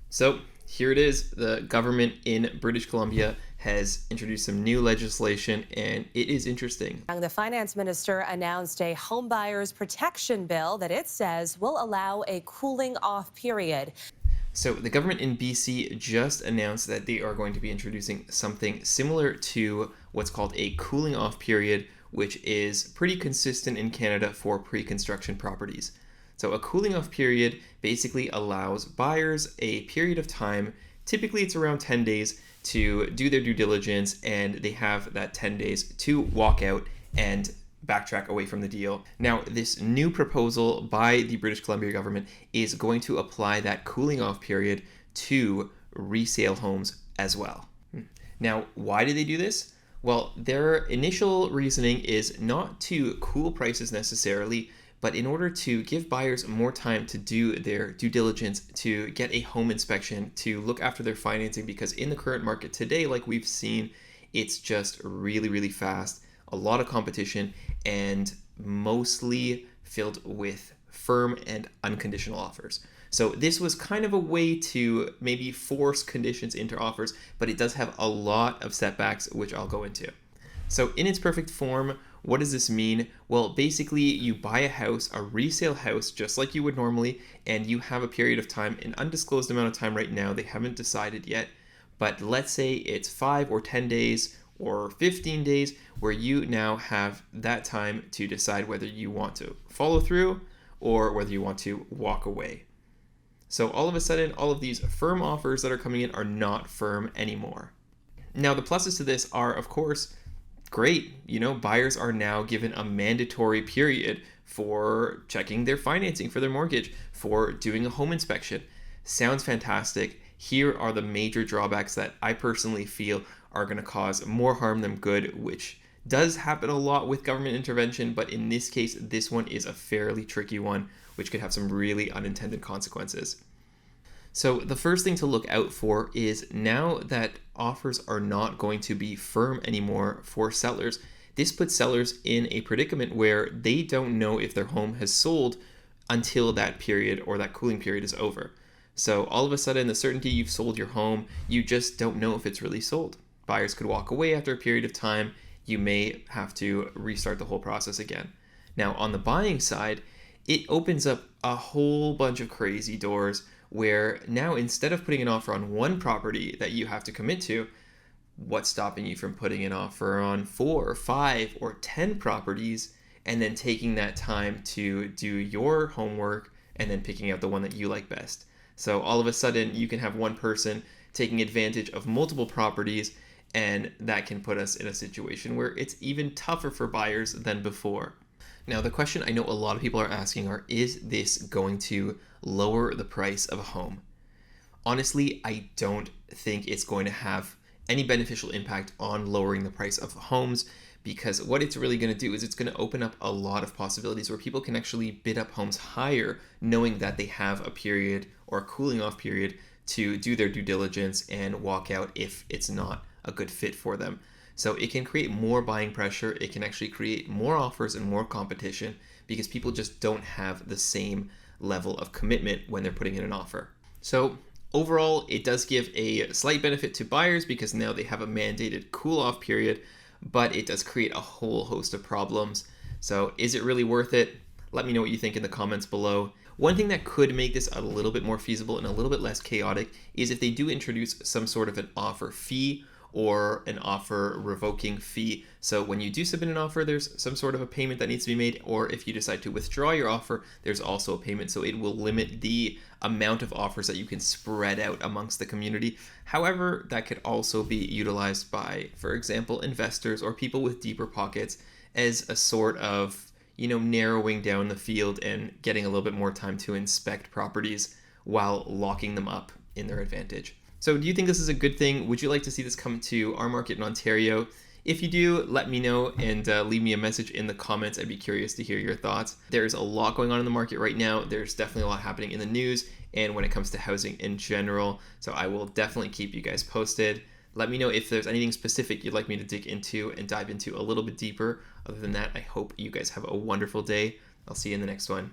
So here it is. The government in British Columbia has introduced some new legislation, and it is interesting. The finance minister announced a homebuyers protection bill that it says will allow a cooling off period. So the government in BC just announced that they are going to be introducing something similar to what's called a cooling off period, which is pretty consistent in Canada for pre-construction properties. So a cooling off period basically allows buyers a period of time, typically it's around 10 days, to do their due diligence, and they have that 10 days to walk out and backtrack away from the deal. Now, this new proposal by the British Columbia government is going to apply that cooling off period to resale homes as well. Now, why did they do this? Well, their initial reasoning is not to cool prices necessarily, but in order to give buyers more time to do their due diligence, to get a home inspection, to look after their financing, because in the current market today, like we've seen, it's just really, really fast, a lot of competition, and mostly filled with firm and unconditional offers. So this was kind of a way to maybe force conditions into offers, but it does have a lot of setbacks, which I'll go into. So in its perfect form, what does this mean? Well, basically you buy a house, a resale house, just like you would normally, and you have a period of time, an undisclosed amount of time right now, they haven't decided yet, but let's say it's 5 or 10 days or 15 days where you now have that time to decide whether you want to follow through or whether you want to walk away. So all of a sudden, all of these firm offers that are coming in are not firm anymore. Now, the pluses to this are, of course, great. Buyers are now given a mandatory period for checking their financing for their mortgage, for doing a home inspection. Sounds fantastic. Here are the major drawbacks that I personally feel are going to cause more harm than good, which does happen a lot with government intervention, but in this case, this one is a fairly tricky one, which could have some really unintended consequences. So the first thing to look out for is now that offers are not going to be firm anymore for sellers, this puts sellers in a predicament where they don't know if their home has sold until that period or that cooling period is over. So all of a sudden, the certainty you've sold your home, you just don't know if it's really sold. Buyers could walk away after a period of time. You may have to restart the whole process again. Now, on the buying side, it opens up a whole bunch of crazy doors where now instead of putting an offer on one property that you have to commit to, what's stopping you from putting an offer on 4 or 5 or 10 properties and then taking that time to do your homework and then picking out the one that you like best? So all of a sudden you can have one person taking advantage of multiple properties, and that can put us in a situation where it's even tougher for buyers than before. Now, the question I know a lot of people are asking is this going to lower the price of a home? Honestly, I don't think it's going to have any beneficial impact on lowering the price of homes, because what it's really going to do is it's going to open up a lot of possibilities where people can actually bid up homes higher, knowing that they have a period or a cooling off period to do their due diligence and walk out if it's not a good fit for them. So it can create more buying pressure. It can actually create more offers and more competition because people just don't have the same level of commitment when they're putting in an offer. So overall, it does give a slight benefit to buyers because now they have a mandated cool off period, but it does create a whole host of problems. So is it really worth it? Let me know what you think in the comments below. One thing that could make this a little bit more feasible and a little bit less chaotic is if they do introduce some sort of an offer fee or an offer revoking fee. So when you do submit an offer, there's some sort of a payment that needs to be made, or if you decide to withdraw your offer, there's also a payment. So it will limit the amount of offers that you can spread out amongst the community. However, that could also be utilized by, for example, investors or people with deeper pockets as a sort of, narrowing down the field and getting a little bit more time to inspect properties while locking them up in their advantage. So do you think this is a good thing? Would you like to see this come to our market in Ontario? If you do, let me know and leave me a message in the comments. I'd be curious to hear your thoughts. There's a lot going on in the market right now. There's definitely a lot happening in the news and when it comes to housing in general. So I will definitely keep you guys posted. Let me know if there's anything specific you'd like me to dig into and dive into a little bit deeper. Other than that, I hope you guys have a wonderful day. I'll see you in the next one.